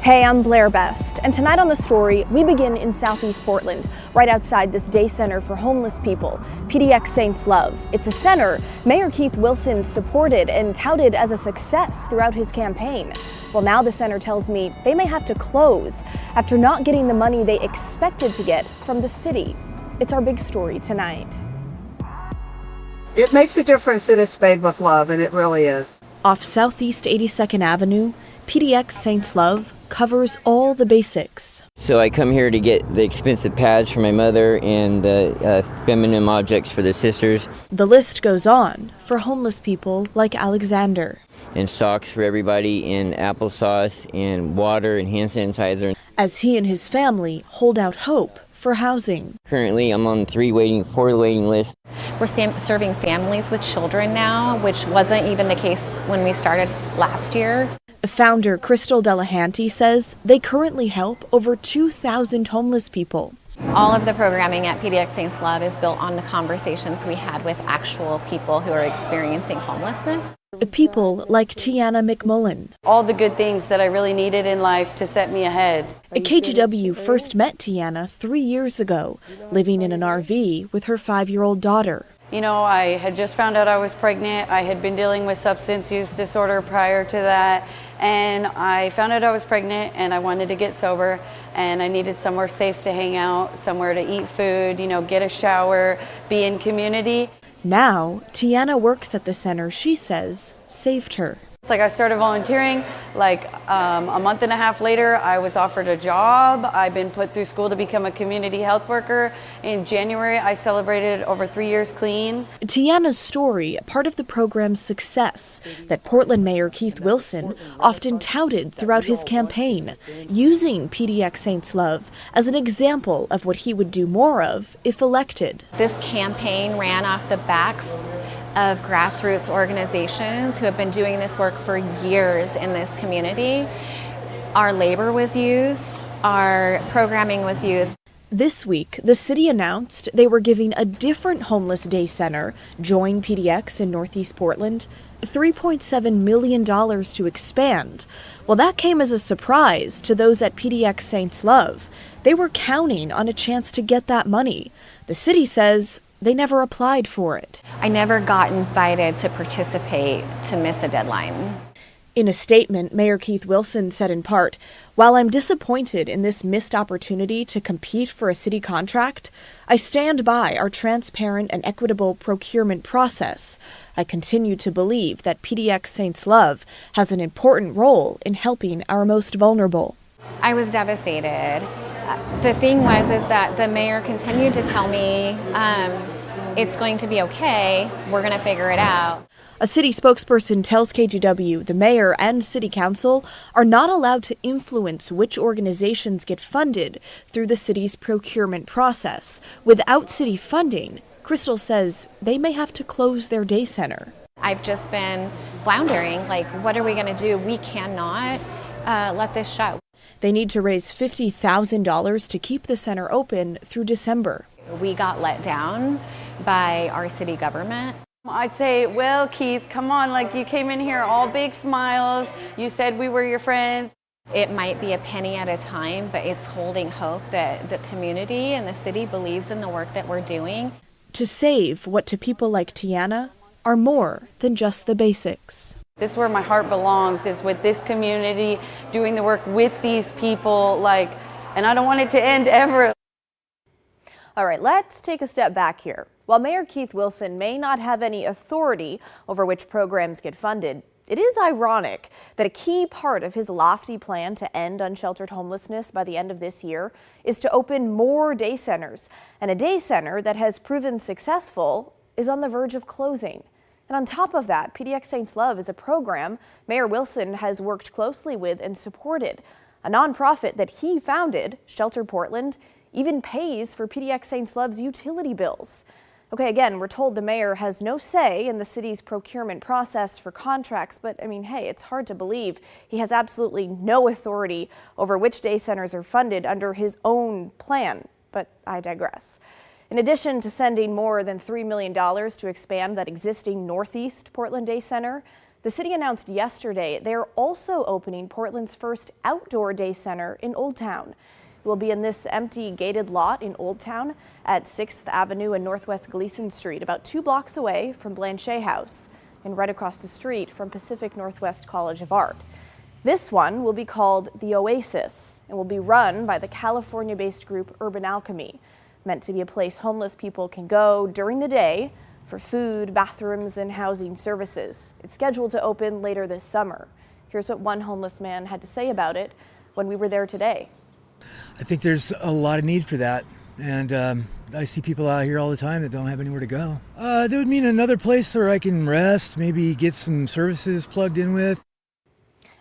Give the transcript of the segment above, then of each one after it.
Hey, I'm Blair Best, and tonight on The Story, we begin in Southeast Portland, right outside this day center for homeless people, PDX Saints Love. It's a center Mayor Keith Wilson supported and touted as a success throughout his campaign. Well, now the center tells me they may have to close after not getting the money they expected to get from the city. It's our big story tonight. It makes a difference that it's made with love, and it really is. Off Southeast 82nd Avenue, PDX Saints Love covers all the basics. So I come here to get the expensive pads for my mother and the feminine objects for the sisters. The list goes on for homeless people like Alexander. And socks for everybody, and applesauce, and water, and hand sanitizer. As he and his family hold out hope for housing. Currently, I'm on four waiting list. We're serving families with children now, which wasn't even the case when we started last year. Founder Crystal Delahanty says they currently help over 2,000 homeless people. All of the programming at PDX Saints Love is built on the conversations we had with actual people who are experiencing homelessness. People like Tiana McMullen. All the good things that I really needed in life to set me ahead. KGW first met Tiana 3 years ago, living in an RV with her 5-year-old daughter. You know, I had just found out I was pregnant. I had been dealing with substance use disorder prior to that. And I found out I was pregnant and I wanted to get sober, and I needed somewhere safe to hang out, somewhere to eat food, get a shower, be in community. Now, Tiana works at the center she says saved her. It's like I started volunteering, a month and a half later, I was offered a job. I've been put through school to become a community health worker. In January, I celebrated over 3 years clean. Tiana's story, part of the program's success that Portland Mayor Keith Wilson often touted throughout his campaign, using PDX Saints Love as an example of what he would do more of if elected. This campaign ran off the backs of grassroots organizations who have been doing this work for years in this community. Our labor was used, our programming was used. This week, the city announced they were giving a different homeless day center, Join PDX in Northeast Portland, $3.7 million to expand. Well, that came as a surprise to those at PDX Saints Love. They were counting on a chance to get that money. The city says they never applied for it. I never got invited to participate to miss a deadline. In a statement, Mayor Keith Wilson said in part, "While I'm disappointed in this missed opportunity to compete for a city contract, I stand by our transparent and equitable procurement process. I continue to believe that PDX Saints Love has an important role in helping our most vulnerable." I was devastated. The thing was that the mayor continued to tell me, it's going to be okay, we're going to figure it out. A city spokesperson tells KGW the mayor and city council are not allowed to influence which organizations get funded through the city's procurement process. Without city funding, Crystal says they may have to close their day center. I've just been floundering, what are we going to do? We cannot let this shut. They need to raise $50,000 to keep the center open through December. We got let down by our city government. I'd say, well, Keith, come on, you came in here all big smiles. You said we were your friends. It might be a penny at a time, but it's holding hope that the community and the city believes in the work that we're doing. To save what to people like Tiana are more than just the basics. This is where my heart belongs, is with this community, doing the work with these people, and I don't want it to end ever. All right, let's take a step back here. While Mayor Keith Wilson may not have any authority over which programs get funded, it is ironic that a key part of his lofty plan to end unsheltered homelessness by the end of this year is to open more day centers. And a day center that has proven successful is on the verge of closing. And on top of that, PDX Saints Love is a program Mayor Wilson has worked closely with and supported. A nonprofit that he founded, Shelter Portland, even pays for PDX Saints Love's utility bills. Okay, again, we're told the mayor has no say in the city's procurement process for contracts, but hey, it's hard to believe he has absolutely no authority over which day centers are funded under his own plan, but I digress. In addition to sending more than $3 million to expand that existing Northeast Portland Day Center, The city announced yesterday they're also opening Portland's first outdoor day center in Old Town. It will be in this empty gated lot in Old Town at 6th Avenue and Northwest Gleason Street, about 2 blocks away from Blanchet House and right across the street from Pacific Northwest College of Art. This one will be called the Oasis and will be run by the California-based group Urban Alchemy, meant to be a place homeless people can go during the day for food, bathrooms, and housing services. It's scheduled to open later this summer. Here's what one homeless man had to say about it when we were there today. I think there's a lot of need for that, and I see people out here all the time that don't have anywhere to go. That would mean another place where I can rest, maybe get some services plugged in with.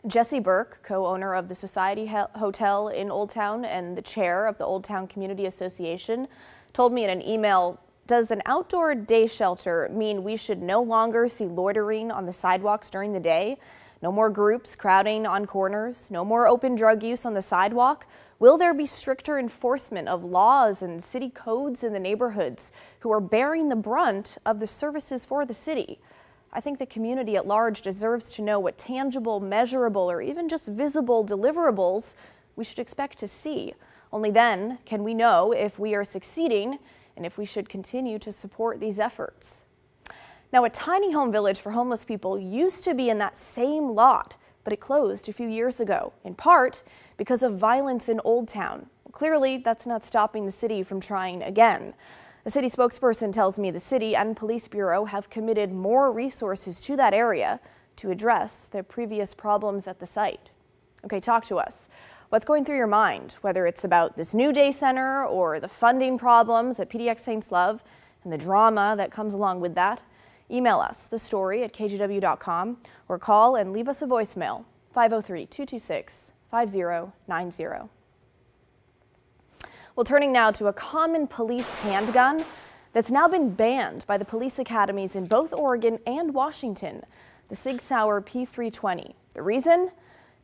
Jesse Burke, co-owner of the Society Hotel in Old Town and the chair of the Old Town Community Association, told me in an email, does an outdoor day shelter mean we should no longer see loitering on the sidewalks during the day? No more groups crowding on corners, no more open drug use on the sidewalk? Will there be stricter enforcement of laws and city codes in the neighborhoods who are bearing the brunt of the services for the city? I think the community at large deserves to know what tangible, measurable, or even just visible deliverables we should expect to see. Only then can we know if we are succeeding and if we should continue to support these efforts. Now, a tiny home village for homeless people used to be in that same lot, but it closed a few years ago, in part because of violence in Old Town. Clearly, that's not stopping the city from trying again. A city spokesperson tells me the city and police bureau have committed more resources to that area to address the previous problems at the site. Okay, talk to us. What's going through your mind, whether it's about this new day center or the funding problems at PDX Saints Love and the drama that comes along with that? Email us, the story at kgw.com, or call and leave us a voicemail, 503-226-5090. Well, turning now to a common police handgun that's now been banned by the police academies in both Oregon and Washington, the Sig Sauer P320. The reason?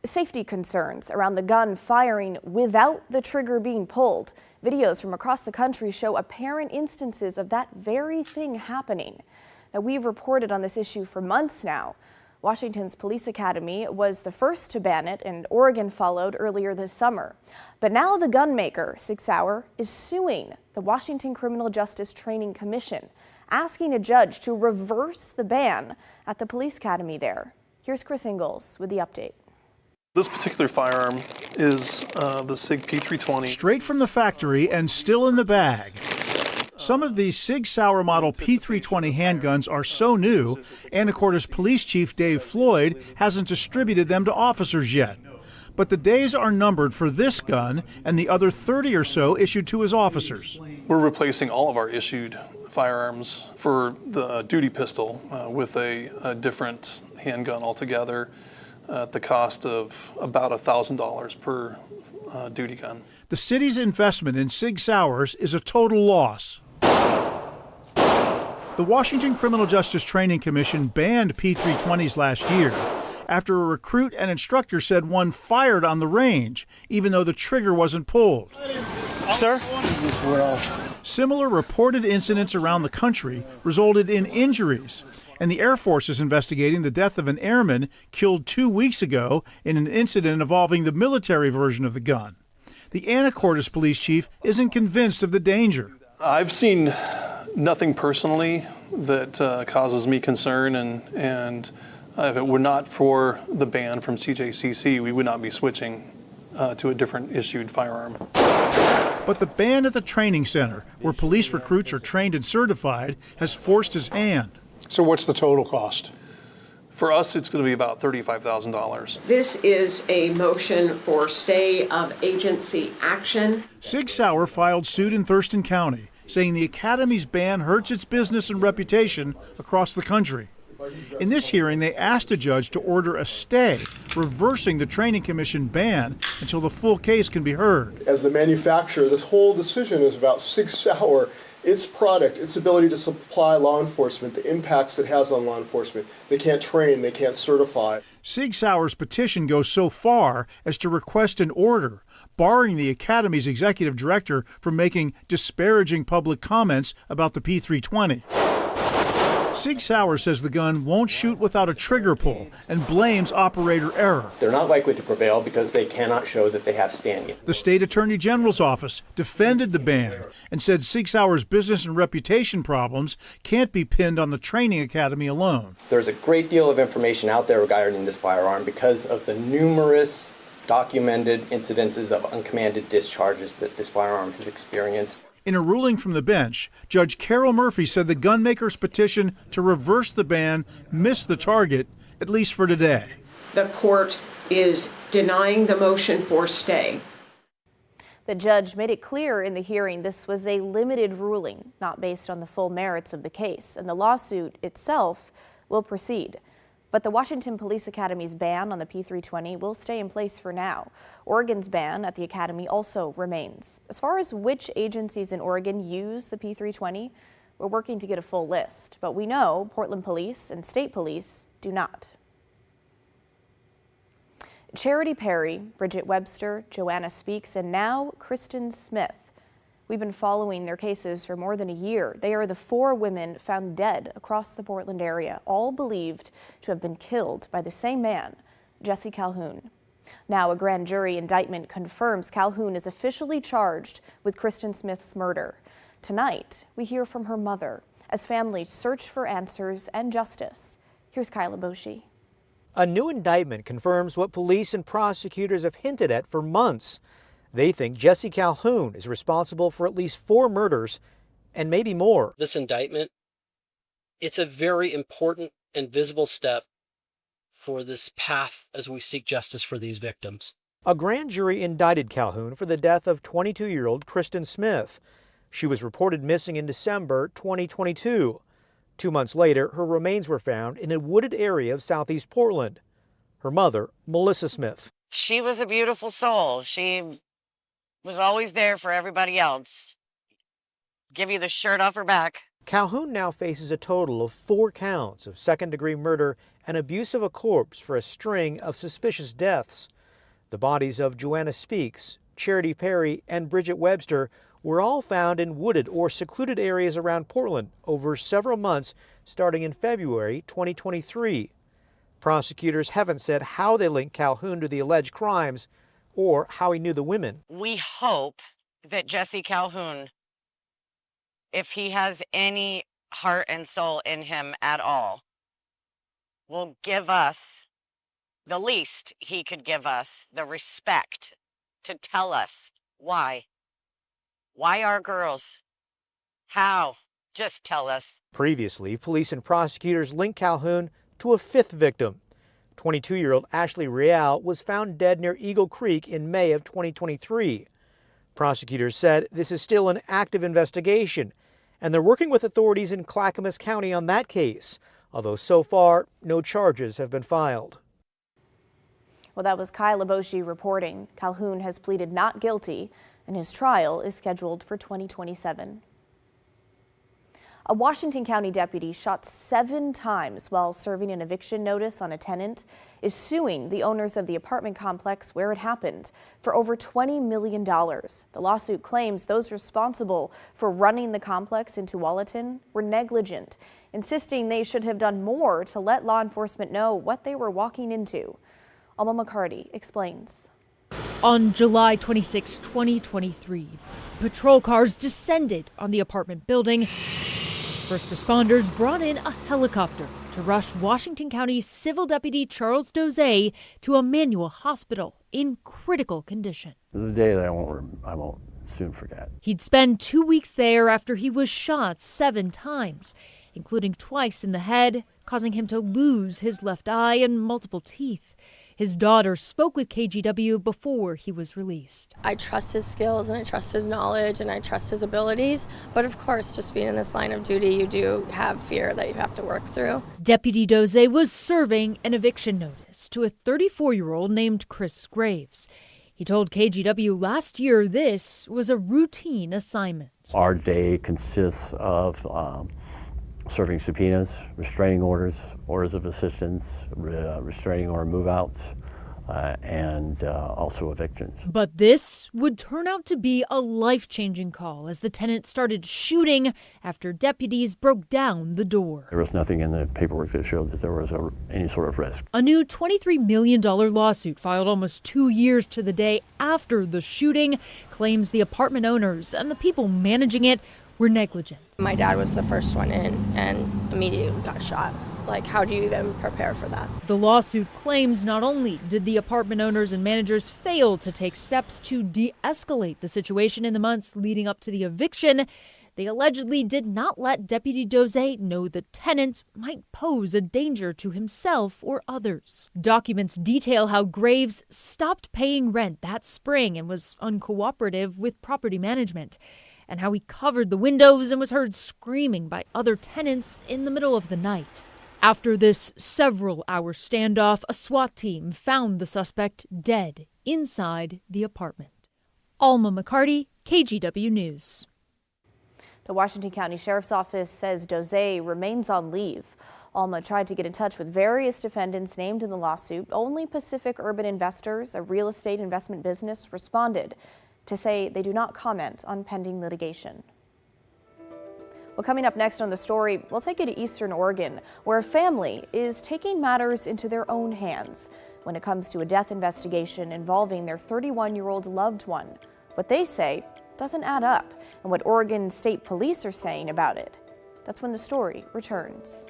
Safety concerns around the gun firing without the trigger being pulled. Videos from across the country show apparent instances of that very thing happening. Now, we've reported on this issue for months now. Washington's police academy was the first to ban it, and Oregon followed earlier this summer. But now the gun maker, Sig Sauer, is suing the Washington Criminal Justice Training Commission, asking a judge to reverse the ban at the police academy there. Here's Chris Ingalls with the update. This particular firearm is the SIG P320. Straight from the factory and still in the bag. Some of these Sig Sauer model P320 handguns are so new, Anacortes Police Chief Dave Floyd hasn't distributed them to officers yet. But the days are numbered for this gun and the other 30 or so issued to his officers. We're replacing all of our issued firearms for the duty pistol with a different handgun altogether at the cost of about $1,000 per duty gun. The city's investment in Sig Sauers is a total loss. The Washington Criminal Justice Training Commission banned P320s last year after a recruit and instructor said one fired on the range, even though the trigger wasn't pulled. Sir? Similar reported incidents around the country resulted in injuries, and the Air Force is investigating the death of an airman killed 2 weeks ago in an incident involving the military version of the gun. The Anacortes police chief isn't convinced of the danger. I've seen nothing personally that causes me concern, and if it were not for the ban from CJCC, we would not be switching to a different issued firearm. But the ban at the training center, where police recruits are trained and certified, has forced his hand. So what's the total cost? For us, it's going to be about $35,000. This is a motion for stay of agency action. Sig Sauer filed suit in Thurston County, saying the Academy's ban hurts its business and reputation across the country. In this hearing, they asked a judge to order a stay, reversing the Training Commission ban until the full case can be heard. As the manufacturer, this whole decision is about Sig Sauer, its product, its ability to supply law enforcement, the impacts it has on law enforcement. They can't train, they can't certify. Sig Sauer's petition goes so far as to request an order barring the Academy's executive director from making disparaging public comments about the P320. Sig Sauer says the gun won't shoot without a trigger pull and blames operator error. They're not likely to prevail because they cannot show that they have standing. The state attorney general's office defended the ban and said Sig Sauer's business and reputation problems can't be pinned on the training academy alone. There's a great deal of information out there regarding this firearm because of the numerous documented incidences of uncommanded discharges that this firearm has experienced. In a ruling from the bench, Judge Carol Murphy said the gunmaker's petition to reverse the ban missed the target, at least for today. The court is denying the motion for stay. The judge made it clear in the hearing this was a limited ruling, not based on the full merits of the case, and the lawsuit itself will proceed. But the Washington Police Academy's ban on the P320 will stay in place for now. Oregon's ban at the Academy also remains. As far as which agencies in Oregon use the P320, we're working to get a full list, but we know Portland Police and State Police do not. Charity Perry, Bridget Webster, Joanna Speaks, and now Kristen Smith. We've been following their cases for more than a year. They are the 4 women found dead across the Portland area, all believed to have been killed by the same man, Jesse Calhoun. Now a grand jury indictment confirms Calhoun is officially charged with Kristen Smith's murder. Tonight, we hear from her mother as families search for answers and justice. Here's Kyla Boshi. A new indictment confirms what police and prosecutors have hinted at for months. They think Jesse Calhoun is responsible for at least 4 murders and maybe more. This indictment, it's a very important and visible step for this path as we seek justice for these victims. A grand jury indicted Calhoun for the death of 22-year-old Kristen Smith. She was reported missing in December 2022. 2 months later, her remains were found in a wooded area of southeast Portland. Her mother, Melissa Smith. She was a beautiful soul. She was always there for everybody else. Give you the shirt off her back. Calhoun now faces a total of 4 counts of second-degree murder and abuse of a corpse for a string of suspicious deaths. The bodies of Joanna Speaks, Charity Perry, and Bridget Webster were all found in wooded or secluded areas around Portland over several months starting in February 2023. Prosecutors haven't said how they linked Calhoun to the alleged crimes or how he knew the women. We hope that Jesse Calhoun, if he has any heart and soul in him at all, will give us the least he could give us, the respect to tell us why. Why our girls? How? Just tell us. Previously, police and prosecutors linked Calhoun to a 5th victim. 22-year-old Ashley Real was found dead near Eagle Creek in May of 2023. Prosecutors said this is still an active investigation, and they're working with authorities in Clackamas County on that case, although so far, no charges have been filed. Well, that was Kyla Boshi reporting. Calhoun has pleaded not guilty, and his trial is scheduled for 2027. A Washington County deputy shot 7 times while serving an eviction notice on a tenant is suing the owners of the apartment complex where it happened for over $20 million. The lawsuit claims those responsible for running the complex into Tualatin were negligent, insisting they should have done more to let law enforcement know what they were walking into. Alma McCarty explains. On July 26, 2023, patrol cars descended on the apartment building. First responders brought in a helicopter to rush Washington County Civil Deputy Charles Doze to Emmanuel Hospital in critical condition. The day that I won't soon forget. He'd spend 2 weeks there after he was shot 7 times, including twice in the head, causing him to lose his left eye and multiple teeth. His daughter spoke with KGW before he was released. I trust his skills and I trust his knowledge and I trust his abilities. But of course, just being in this line of duty, you do have fear that you have to work through. Deputy Doze was serving an eviction notice to a 34-year-old named Chris Graves. He told KGW last year this was a routine assignment. Our day consists of serving subpoenas, restraining orders, orders of assistance, restraining order move-outs, and also evictions. But this would turn out to be a life-changing call as the tenant started shooting after deputies broke down the door. There was nothing in the paperwork that showed that there was any sort of risk. A new $23 million lawsuit filed almost 2 years to the day after the shooting claims the apartment owners and the people managing it were negligent. My dad was the first one in and immediately got shot. Like, how do you even prepare for that? The lawsuit claims not only did the apartment owners and managers fail to take steps to de-escalate the situation in the months leading up to the eviction, they allegedly did not let Deputy Doze know the tenant might pose a danger to himself or others. Documents detail how Graves stopped paying rent that spring and was uncooperative with property management, and how he covered the windows and was heard screaming by other tenants in the middle of the night. After this several-hour standoff, a SWAT team found the suspect dead inside the apartment. Alma McCarty, KGW News. The Washington County Sheriff's Office says Doze remains on leave. Alma tried to get in touch with various defendants named in the lawsuit. Only Pacific Urban Investors, a real estate investment business, responded to say they do not comment on pending litigation. Well, coming up next on the story, we'll take you to Eastern Oregon, where a family is taking matters into their own hands when it comes to a death investigation involving their 31-year-old loved one. What they say doesn't add up, and what Oregon State Police are saying about it. That's when the story returns.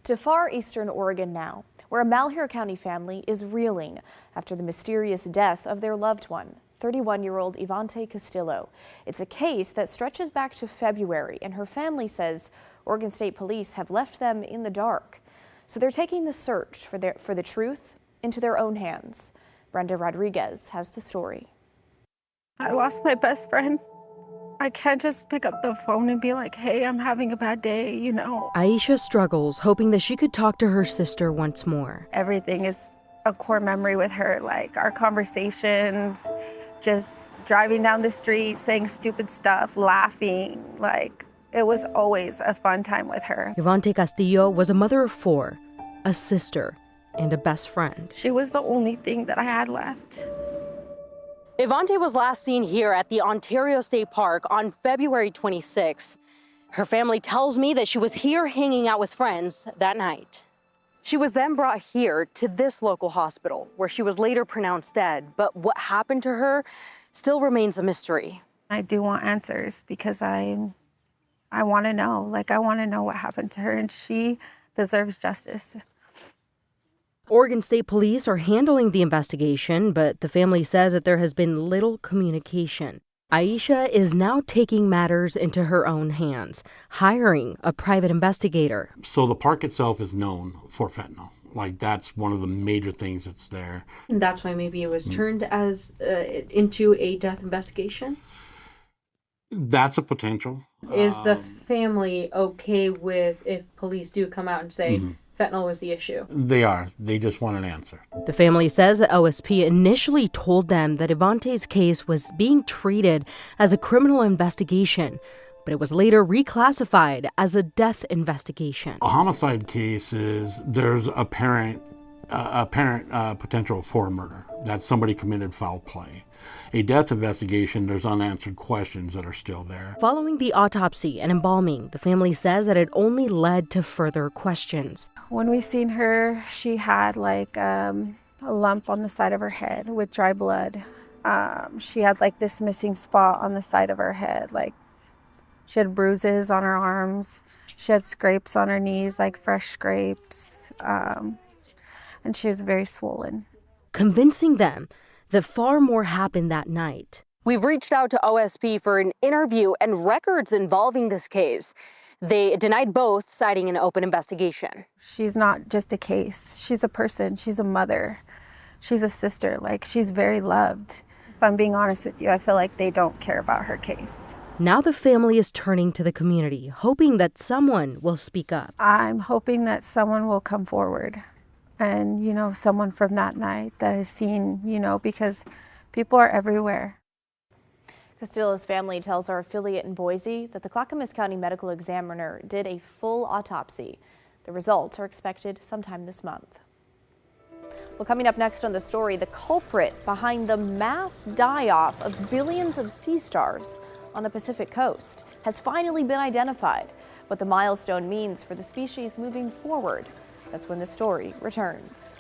To far eastern Oregon now, where a Malheur County family is reeling after the mysterious death of their loved one, 31-year-old Ivante Castillo. It's a case that stretches back to February, and her family says Oregon State Police have left them in the dark. So they're taking the search for the truth into their own hands. Brenda Rodriguez has the story. I lost my best friend. I can't just pick up the phone and be like, hey, I'm having a bad day, you know. Aisha struggles, hoping that she could talk to her sister once more. Everything is a core memory with her, like our conversations, just driving down the street, saying stupid stuff, laughing. Like, it was always a fun time with her. Ivante Castillo was a mother of 4, a sister, and a best friend. She was the only thing that I had left. Ivante was last seen here at the Ontario State Park on February 26. Her family tells me that she was here hanging out with friends that night. She was then brought here to this local hospital, where she was later pronounced dead. But what happened to her still remains a mystery. I do want answers because I want to know. Like, I want to know what happened to her, and she deserves justice. Oregon State Police are handling the investigation, but the family says that there has been little communication. Aisha is now taking matters into her own hands, hiring a private investigator. So the park itself is known for fentanyl. Like, that's one of the major things that's there. And that's why maybe it was turned as into a death investigation? That's a potential. Is the family okay with if police do come out and say fentanyl was the issue? They are. They just want an answer. The family says that OSP initially told them that Ivante's case was being treated as a criminal investigation, but it was later reclassified as a death investigation. A homicide case is there's apparent potential for murder, that somebody committed foul play. A death investigation, there's unanswered questions that are still there. Following the autopsy and embalming, the family says that it only led to further questions. When we seen her, she had like a lump on the side of her head with dry blood. She had like this missing spot on the side of her head. Like, she had bruises on her arms. She had scrapes on her knees, like fresh scrapes. And she was very swollen. Convincing them that far more happened that night. We've reached out to OSP for an interview and records involving this case. They denied both, citing an open investigation. She's not just a case. She's a person. She's a mother. She's a sister. Like, she's very loved. If I'm being honest with you, I feel like they don't care about her case. Now the family is turning to the community, hoping that someone will speak up. I'm hoping that someone will come forward. And, you know, someone from that night that has seen, you know, because people are everywhere. Castillo's family tells our affiliate in Boise that the Clackamas County Medical Examiner did a full autopsy. The results are expected sometime this month. Well, coming up next on the story, the culprit behind the mass die-off of billions of sea stars on the Pacific coast has finally been identified. What the milestone means for the species moving forward. That's when the story returns.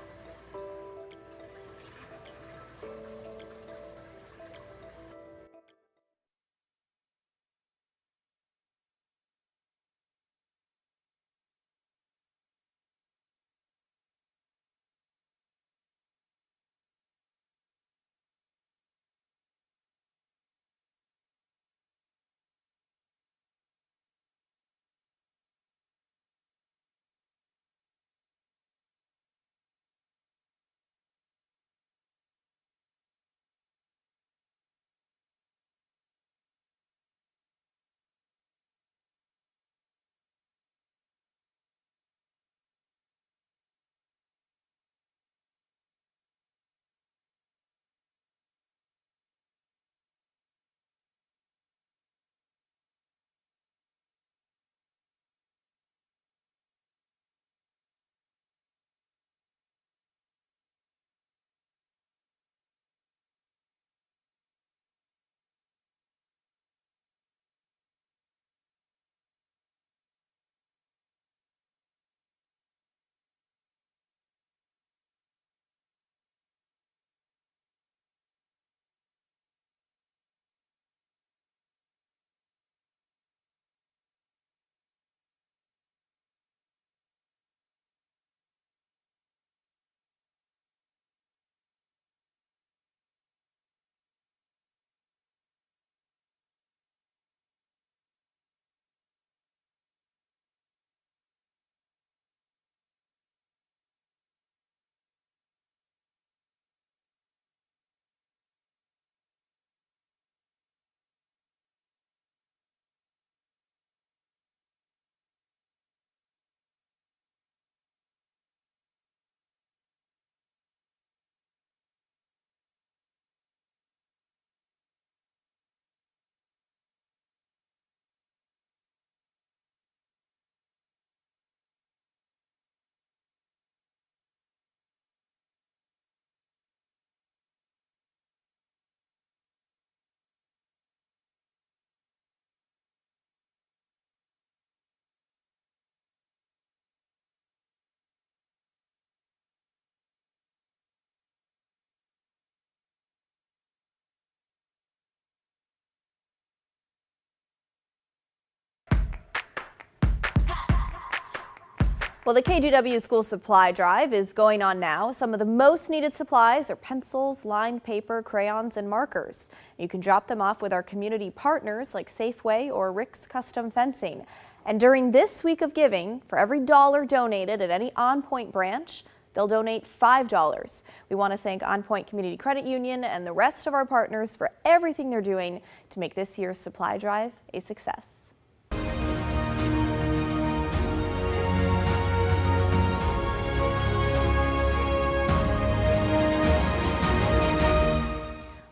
Well, the KGW School Supply Drive is going on now. Some of the most needed supplies are pencils, lined paper, crayons, and markers. You can drop them off with our community partners like Safeway or Rick's Custom Fencing. And during this week of giving, for every $1 donated at any On Point branch, they'll donate $5. We want to thank On Point Community Credit Union and the rest of our partners for everything they're doing to make this year's supply drive a success.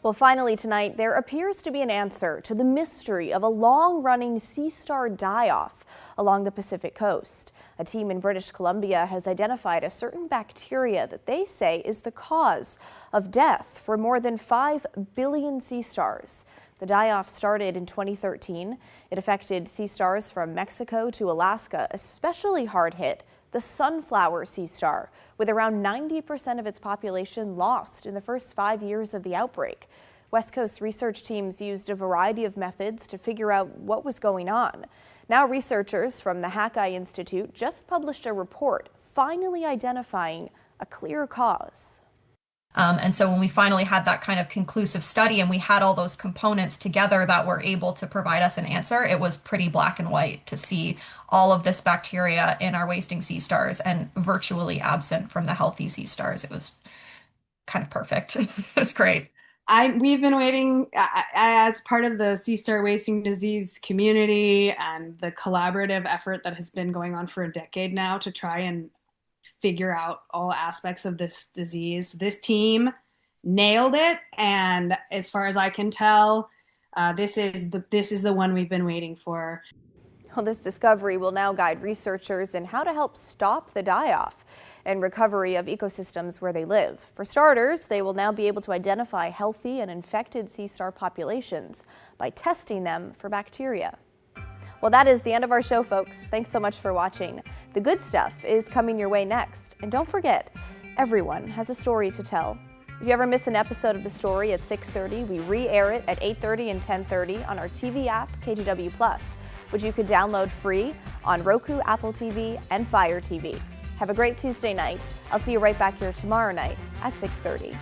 Well, finally tonight, there appears to be an answer to the mystery of a long-running sea star die-off along the Pacific coast. A team in British Columbia has identified a certain bacteria that they say is the cause of death for more than 5 billion sea stars. The die-off started in 2013. It affected sea stars from Mexico to Alaska, especially hard hit the sunflower sea star, with around 90% of its population lost in the first 5 years of the outbreak. West Coast research teams used a variety of methods to figure out what was going on. Now researchers from the Hackeye Institute just published a report finally identifying a clear cause. And so when we finally had that kind of conclusive study and we had all those components together that were able to provide us an answer, it was pretty black and white to see all of this bacteria in our wasting sea stars and virtually absent from the healthy sea stars. It was kind of perfect. It was great. We've been waiting as part of the sea star wasting disease community and the collaborative effort that has been going on for a decade now to try and figure out all aspects of this disease. This team nailed it, and as far as I can tell, this is the one we've been waiting for. Well, this discovery will now guide researchers in how to help stop the die-off and recovery of ecosystems where they live. For starters, they will now be able to identify healthy and infected sea star populations by testing them for bacteria. Well, that is the end of our show, folks. Thanks so much for watching. The good stuff is coming your way next. And don't forget, everyone has a story to tell. If you ever miss an episode of The Story at 6:30, we re-air it at 8:30 and 10:30 on our TV app, KGW Plus, which you could download free on Roku, Apple TV, and Fire TV. Have a great Tuesday night. I'll see you right back here tomorrow night at 6:30.